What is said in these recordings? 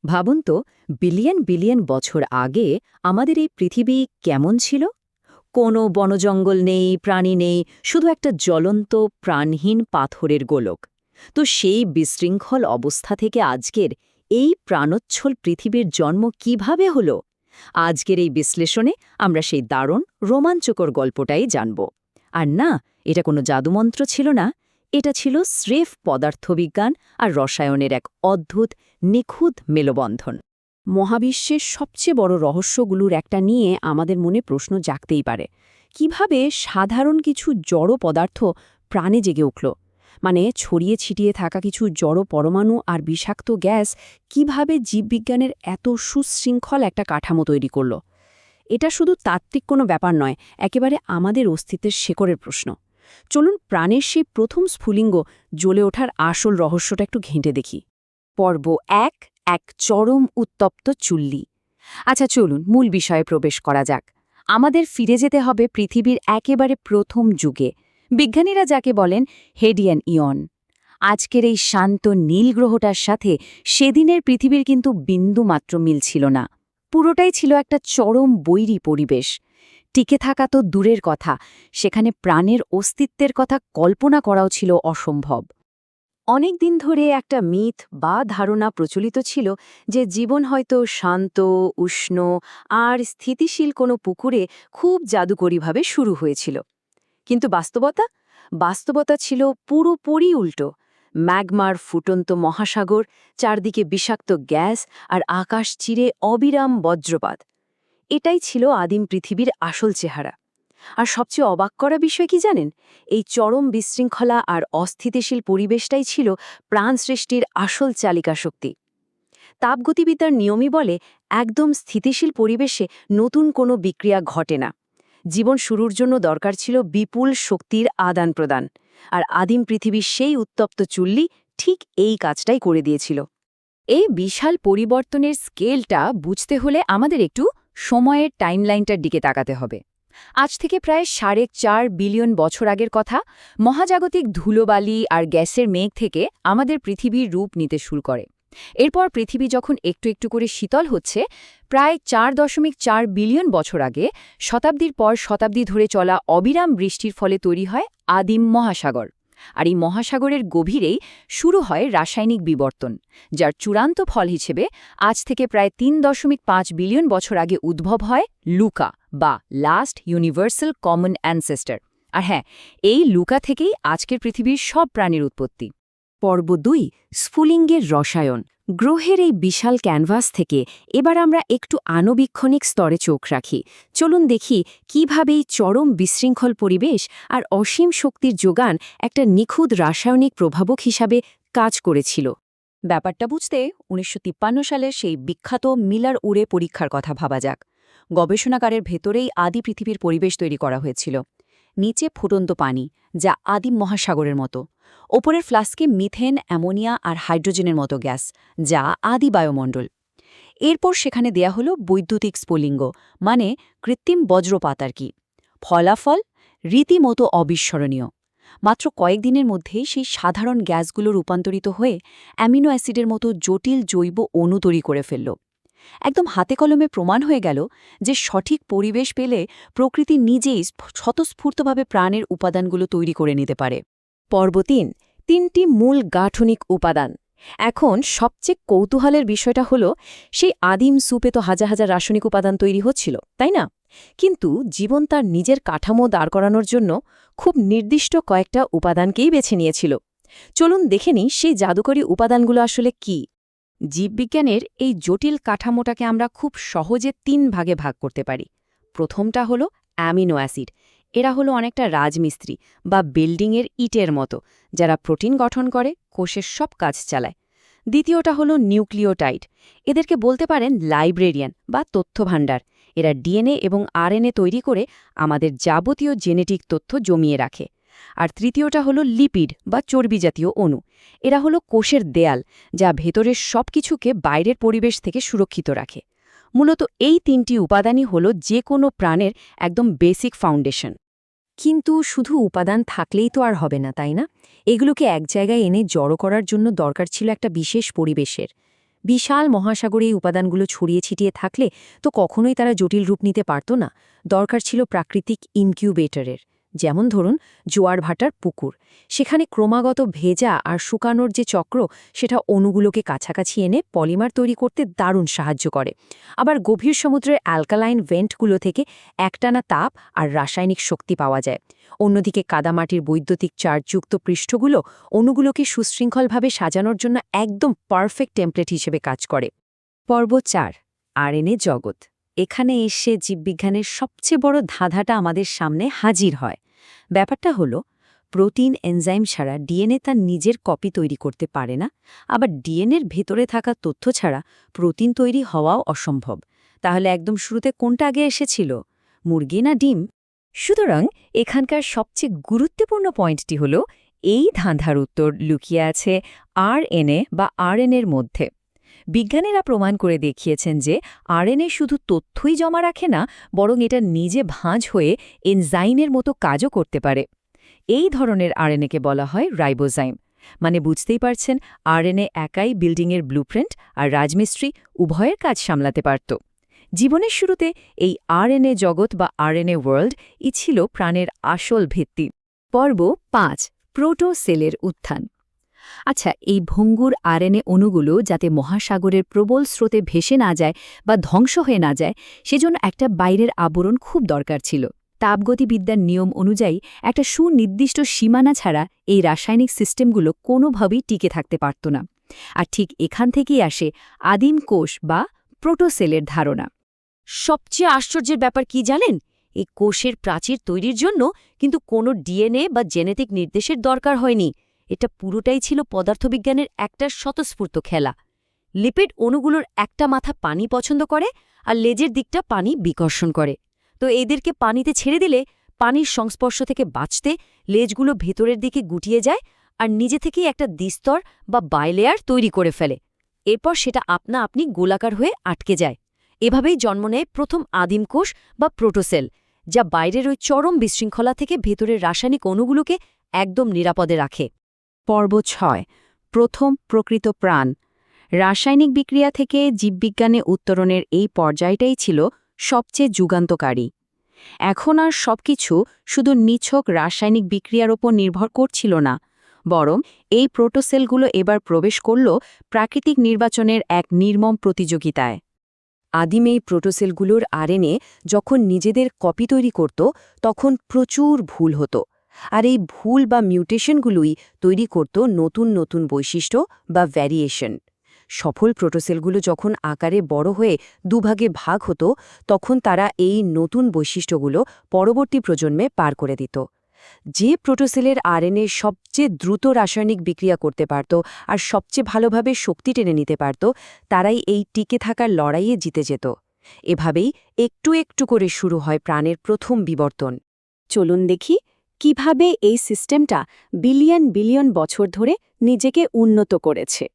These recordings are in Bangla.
ভাবুন তো, বিলিয়ন বিলিয়ন বছর আগে আমাদের এই পৃথিবী কেমন ছিল? কোনো বনজঙ্গল নেই, প্রাণী নেই, শুধু একটা জ্বলন্ত প্রাণহীন পাথরের গোলক। তো সেই বিশৃঙ্খল অবস্থা থেকে আজকের এই প্রাণোচ্ছল পৃথিবীর জন্ম কিভাবে হলো? আজকের এই বিশ্লেষণে আমরা সেই দারুণ রোমাঞ্চকর গল্পটাই জানব। আর না, এটা কোনো জাদুমন্ত্র ছিল না, এটা ছিল স্রেফ পদার্থবিজ্ঞান আর রসায়নের এক অদ্ভুত নিখুঁত মেলবন্ধন। মহাবিশ্বের সবচেয়ে বড় রহস্যগুলোর একটা নিয়ে আমাদের মনে প্রশ্ন জাগতেই পারে। কিভাবে সাধারণ কিছু জড় পদার্থ প্রাণে জেগে উঠল? মানে ছড়িয়ে ছিটিয়ে থাকা কিছু জড় পরমাণু আর বিষাক্ত গ্যাস কিভাবে জীববিজ্ঞানের এত সুশৃঙ্খল একটা কাঠামো তৈরি করল? এটা শুধু তাত্ত্বিক কোনো ব্যাপার নয়, একেবারে আমাদের অস্তিত্বের শেকড়ের প্রশ্ন। চলুন প্রাণের সেই প্রথম স্ফুলিঙ্গ জ্বলে ওঠার আসল রহস্যটা একটু ঘেঁটে দেখি। পর্ব এক, এক চরম উত্তপ্ত চুল্লি। আচ্ছা চলুন মূল বিষয়ে প্রবেশ করা যাক। আমাদের ফিরে যেতে হবে পৃথিবীর একেবারে প্রথম যুগে, বিজ্ঞানীরা যাকে বলেন হেডিয়ান ইয়ন। আজকের এই শান্ত নীল গ্রহটার সাথে সেদিনের পৃথিবীর কিন্তু বিন্দুমাত্র মিল ছিল না। পুরোটাই ছিল একটা চরম বৈরী পরিবেশ। টিকে থাকা তো দূরের কথা, সেখানে প্রাণের অস্তিত্বের কথা কল্পনা করাও ছিল অসম্ভব। অনেক দিন ধরে একটা মিথ বা ধারণা প্রচলিত ছিল যে জীবন হয়তো শান্ত, উষ্ণ আর স্থিতিশীল কোনো পুকুরে খুব জাদুকরীভাবে শুরু হয়েছিল। কিন্তু বাস্তবতা ছিল পুরোপুরি উল্টো। ম্যাগমার ফুটন্ত মহাসাগর, চারদিকে বিষাক্ত গ্যাস আর আকাশ চিরে অবিরাম বজ্রপাত। এটাই ছিল আদিম পৃথিবীর আসল চেহারা। আর সবচেয়ে অবাক করা বিষয় কি জানেন? এই চরম বিশৃঙ্খলা আর অস্থিতিশীল পরিবেশটাই ছিল প্রাণ সৃষ্টির আসল চালিকা শক্তি। তাপগতিবিদ্যার নিয়মই বলে, একদম স্থিতিশীল পরিবেশে নতুন কোনো বিক্রিয়া ঘটে না। জীবন শুরুর জন্য দরকার ছিল বিপুল শক্তির আদান প্রদান। আর আদিম পৃথিবীর সেই উত্তপ্ত চুল্লি ঠিক এই কাজটাই করে দিয়েছিল। এই বিশাল পরিবর্তনের স্কেলটা বুঝতে হলে আমাদের একটু সময়ের টাইমলাইনটার দিকে তাকাতে হবে। আজ থেকে প্রায় 4.5 বিলিয়ন বছর আগের কথা। মহাজাগতিক ধুলোবালি আর গ্যাসের মেঘ থেকে আমাদের পৃথিবীর রূপ নিতে শুরু করে। এরপর পৃথিবী যখন একটু একটু করে শীতল হচ্ছে, প্রায় 4.4 বিলিয়ন বছর আগে শতাব্দীর পর শতাব্দী ধরে চলা অবিরাম বৃষ্টির ফলে তৈরি হয় আদিম মহাসাগর। আর এই মহাসাগরের গভীরেই শুরু হয় রাসায়নিক বিবর্তন, যার চূড়ান্ত ফল হিসেবে আজ থেকে প্রায় 3.5 বিলিয়ন বছর আগে উদ্ভব হয় লুকা বা লাস্ট ইউনিভার্সাল কমন অ্যানসেস্টার। আর হ্যাঁ, এই লুকা থেকেই আজকের পৃথিবীর সব প্রাণীর উৎপত্তি। পর্ব 2, স্ফুলিঙ্গের রসায়ন। গ্রহের এই বিশাল ক্যানভাস থেকে এবার আমরা একটু আণুবীক্ষণিক স্তরে চোখ রাখি। চলুন দেখি কিভাবে এই চরম বিশৃঙ্খল পরিবেশ আর অসীম শক্তির যোগান একটা নিখুঁত রাসায়নিক প্রভাবক হিসাবে কাজ করেছিল। ব্যাপারটা বুঝতে 1953 সালের সেই বিখ্যাত মিলার উরে পরীক্ষার কথা ভাবা যাক। গবেষণাগারের ভেতরেই আদি পৃথিবীর পরিবেশ তৈরি করা হয়েছিল। নিচে ফুটন্ত পানি, যা আদিম মহাসাগরের মতো। ওপরের ফ্লাস্কে মিথেন, অ্যামোনিয়া আর হাইড্রোজেনের মতো গ্যাস, যা আদি বায়ুমণ্ডল। এরপর সেখানে দেয়া হলো বৈদ্যুতিক স্ফুলিঙ্গ, মানে কৃত্রিম বজ্রপাত আর কি। ফলাফল রীতিমতো অবিস্মরণীয়। মাত্র কয়েকদিনের মধ্যেই সেই সাধারণ গ্যাসগুলো রূপান্তরিত হয়ে অ্যামিনো অ্যাসিডের মতো জটিল জৈব অণু তৈরি করে ফেলল। একদম হাতে কলমে প্রমাণ হয়ে গেল যে সঠিক পরিবেশ পেলে প্রকৃতি নিজেই স্বতঃস্ফূর্তভাবে প্রাণের উপাদানগুলো তৈরি করে নিতে পারে। পর্ব 3, 3টি মূল গাঠনিক উপাদান। এখন সবচেয়ে কৌতূহলের বিষয়টা হলো, সেই আদিম সুপে তো হাজার হাজার রাসায়নিক উপাদান তৈরি হচ্ছিল, তাই না? কিন্তু জীবন তার নিজের কাঠামো দাঁড় করানোর জন্য খুব নির্দিষ্ট কয়েকটা উপাদানকেই বেছে নিয়েছিল। চলুন দেখে নিই সেই জাদুকরী উপাদানগুলো আসলে কি। জীববিজ্ঞানের এই জটিল কাঠামোটাকে আমরা খুব সহজে 3 ভাগে ভাগ করতে পারি। প্রথমটা হলো অ্যামিনো অ্যাসিড। এরা হলো অনেকটা রাজমিস্ত্রি বা বিল্ডিংয়ের ইটের মতো, যারা প্রোটিন গঠন করে, কোষের সব কাজ চালায়। দ্বিতীয়টা হলো নিউক্লিওটাইড। এদেরকে বলতে পারেন লাইব্রেরিয়ান বা তথ্যভাণ্ডার। এরা ডিএনএ এবং আরএনএ তৈরি করে আমাদের যাবতীয় জেনেটিক তথ্য জমিয়ে রাখে। আর তৃতীয়টা হলো লিপিড বা চর্বি জাতীয় অণু। এরা হলো কোষের দেয়াল, যা ভেতরের সবকিছুকে বাইরের পরিবেশ থেকে সুরক্ষিত রাখে। মূলত এই 3টি উপাদানই হলো যে কোনো প্রাণের একদম বেসিক ফাউন্ডেশন। কিন্তু শুধু উপাদান থাকলেই তো আর হবে না, তাই না? এগুলোকে এক জায়গায় এনে জড়ো করার জন্য দরকার ছিল একটা বিশেষ পরিবেশের। বিশাল মহাসাগরে এই উপাদানগুলো ছড়িয়ে ছিটিয়ে থাকলে তো কখনোই তারা জটিল রূপ নিতে পারত না। দরকার ছিল প্রাকৃতিক ইনকিউবেটরের, যেমন ধরুন জোয়ার ভাটার পুকুর। সেখানে ক্রমাগত ভেজা আর শুকানোর যে চক্র, সেটা অণুগুলোকে কাছাকাছি এনে পলিমার তৈরি করতে দারুণ সাহায্য করে। আবার গভীর সমুদ্রের অ্যালকালাইন ভেন্টগুলো থেকে একটানা তাপ আর রাসায়নিক শক্তি পাওয়া যায়। অন্যদিকে কাদামাটির বৈদ্যুতিক চার্জযুক্ত পৃষ্ঠগুলো অণুগুলোকে সুশৃঙ্খলভাবে সাজানোর জন্য একদম পারফেক্ট টেমপ্লেট হিসেবে কাজ করে। পর্ব ৪, আরএনএ জগৎ। এখানে এসে জীববিজ্ঞানের সবচেয়ে বড় ধাঁধাটা আমাদের সামনে হাজির হয়। ব্যাপারটা হলো, প্রোটিন এনজাইম ছাড়া ডিএনএ তার নিজের কপি তৈরি করতে পারে না, আবার ডিএনএর ভেতরে থাকা তথ্য ছাড়া প্রোটিন তৈরি হওয়াও অসম্ভব। তাহলে একদম শুরুতে কোনটা আগে এসেছিল, মুরগি না ডিম? সুতরাং এখানকার সবচেয়ে গুরুত্বপূর্ণ পয়েন্টটি হল, এই ধাঁধার উত্তর লুকিয়ে আছে আরএনএ বা আরএনএর মধ্যে। বিজ্ঞানীরা প্রমাণ করে দেখিয়েছেন যে আরএনএ শুধু তথ্যই জমা রাখে না, বরং এটা নিজে ভাঁজ হয়ে এনজাইমের মতো কাজও করতে পারে। এই ধরনের আরএনএকে বলা হয় রাইবোজাইম। মানে বুঝতেই পারছেন, আরএনএ একাই বিল্ডিংয়ের ব্লুপ্রিন্ট আর রাজমিস্ত্রি উভয়ের কাজ সামলাতে পারত। জীবনের শুরুতে এই আরএনএ জগৎ বা আরএনএ ওয়ার্ল্ড ছিল প্রাণের আসল ভিত্তি। পর্ব ৫, প্রোটোসেলের উত্থান। আচ্ছা, এই ভঙ্গুর আরএনএ অণুগুলো যাতে মহাসাগরের প্রবল স্রোতে ভেসে না যায় বা ধ্বংস হয়ে না যায়, সেজন্য একটা বাইরের আবরণ খুব দরকার ছিল। তাপগতিবিদ্যার নিয়ম অনুযায়ী একটা সুনির্দিষ্ট সীমানা ছাড়া এই রাসায়নিক সিস্টেমগুলো কোনোভাবেই টিকে থাকতে পারত না। আর ঠিক এখান থেকেই আসে আদিম কোষ বা প্রোটোসেলের ধারণা। সবচেয়ে আশ্চর্যের ব্যাপার কি জানেন? এই কোষের প্রাচীর তৈরির জন্য কিন্তু কোনো ডিএনএ বা জেনেটিক নির্দেশের দরকার হয়নি। এটা পুরোটাই ছিল পদার্থবিজ্ঞানের একটা স্বতঃস্ফূর্ত খেলা। লিপিড অণুগুলোর একটা মাথা পানি পছন্দ করে আর লেজের দিকটা পানি বিকর্ষণ করে। তো এদেরকে পানিতে ছেড়ে দিলে পানির সংস্পর্শ থেকে বাঁচতে লেজগুলো ভেতরের দিকে গুটিয়ে যায় আর নিজে থেকেই একটা দ্বিস্তর বা বাইলেয়ার তৈরি করে ফেলে। এরপর সেটা আপনা আপনি গোলাকার হয়ে আটকে যায়। এভাবেই জন্ম নেয় প্রথম আদিম কোষ বা প্রোটোসেল, যা বাইরের ওই চরম বিশৃঙ্খলা থেকে ভেতরের রাসায়নিক অণুগুলোকে একদম নিরাপদে রাখে। পর্ব ৬, প্রথম প্রকৃত প্রাণ। রাসায়নিক বিক্রিয়া থেকে জীববিজ্ঞানে উত্তরণের এই পর্যায়টাই ছিল সবচেয়ে যুগান্তকারী। এখন আর সবকিছু শুধু নিছক রাসায়নিক বিক্রিয়ার ওপর নির্ভর করছিল না, বরং এই প্রোটোসেলগুলো এবার প্রবেশ করল প্রাকৃতিক নির্বাচনের এক নির্মম প্রতিযোগিতায়। আদিম এই প্রোটোসেলগুলোর আরএনএ যখন নিজেদের কপি তৈরি করত, তখন প্রচুর ভুল হতো। আর এই ভুল বা মিউটেশনগুলোই তৈরি করত নতুন নতুন বৈশিষ্ট্য বা ভ্যারিয়েশন। সফল প্রোটোসেলগুলো যখন আকারে বড় হয়ে দুভাগে ভাগ হতো, তখন তারা এই নতুন বৈশিষ্ট্যগুলো পরবর্তী প্রজন্মে পার করে দিত। যে প্রোটোসেলের আরএনএ সবচেয়ে দ্রুত রাসায়নিক বিক্রিয়া করতে পারত আর সবচেয়ে ভালোভাবে শক্তি টেনে নিতে পারত, তারাই এই টিকে থাকার লড়াইয়ে জিতে যেত। এভাবেই একটু একটু করে শুরু হয় প্রাণের প্রথম বিবর্তন। চলুন দেখি কিভাবে এই সিস্টেমটা বিলিয়ন বিলিয়ন বছর ধরে নিজেকে উন্নত করেছে।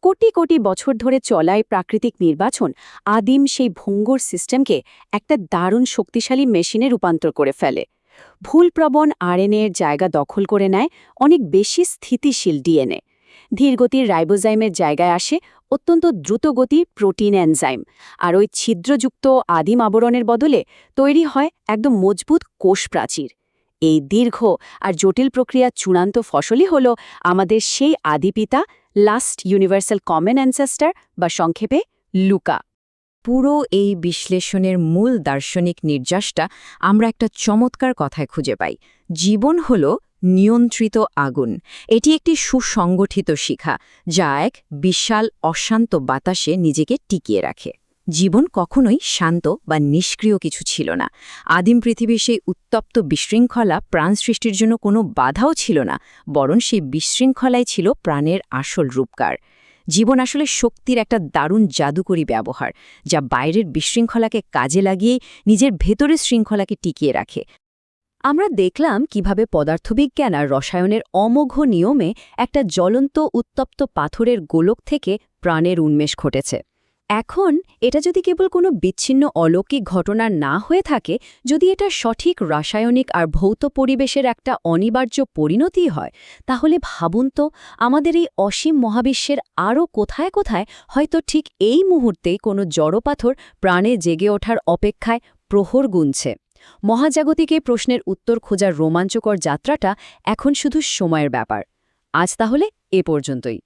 কোটি কোটি বছর ধরে চলায় প্রাকৃতিক নির্বাচন আদিম সেই ভঙ্গুর সিস্টেমকে একটা দারুণ শক্তিশালী মেশিনে রূপান্তর করে ফেলে। ভুলপ্রবণ আরএনএর জায়গা দখল করে নেয় অনেক বেশি স্থিতিশীল ডিএনএ। ধীরগতির রাইবোজাইমের জায়গায় আসে অত্যন্ত দ্রুতগতির প্রোটিন এনজাইম, আর ওই ছিদ্রযুক্ত আদিম আবরণের বদলে তৈরি হয় একদম মজবুত কোষ প্রাচীর। এই দীর্ঘ আর জটিল প্রক্রিয়ার চূড়ান্ত ফসলই হল আমাদের সেই আদিপিতা, লাস্ট ইউনিভার্সাল কমন অ্যানসেস্টার বা সংক্ষেপে লুকা। পুরো এই বিশ্লেষণের মূল দার্শনিক নির্যাসটা আমরা একটা চমৎকার কথায় খুঁজে পাই। জীবন হল নিয়ন্ত্রিত আগুন। এটি একটি সুসংগঠিত শিখা, যা এক বিশাল অশান্ত বাতাসে নিজেকে টিকিয়ে রাখে। জীবন কখনোই শান্ত বা নিষ্ক্রিয় কিছু ছিল না। আদিম পৃথিবীর সেই উত্তপ্ত বিশৃঙ্খলা প্রাণ সৃষ্টির জন্য কোনো বাধাও ছিল না, বরং সেই বিশৃঙ্খলাই ছিল প্রাণের আসল রূপকার। জীবন আসলে শক্তির একটা দারুণ জাদুকরী ব্যবহার, যা বাইরের বিশৃঙ্খলাকে কাজে লাগিয়ে নিজের ভেতরের শৃঙ্খলাকে টিকিয়ে রাখে। আমরা দেখলাম কিভাবে পদার্থবিজ্ঞান আর রসায়নের অমোঘ নিয়মে একটা জ্বলন্ত উত্তপ্ত পাথরের গোলক থেকে প্রাণের উন্মেষ ঘটেছে। এখন এটা যদি কেবল কোনো বিচ্ছিন্ন অলৌকিক ঘটনা না হয়ে থাকে, যদি এটা সঠিক রাসায়নিক আর ভৌত পরিবেশের একটা অনিবার্য পরিণতি হয়, তাহলে ভাবুন তো আমাদের এই অসীম মহাবিশ্বের আরও কোথায় কোথায় হয়তো ঠিক এই মুহূর্তেই কোনো জড়পাথর প্রাণে জেগে ওঠার অপেক্ষায় প্রহর গুনছে। মহাজাগতিক এই প্রশ্নের উত্তর খোঁজার রোমাঞ্চকর যাত্রাটা এখন শুধু সময়ের ব্যাপার। আজ তাহলে এ পর্যন্তই।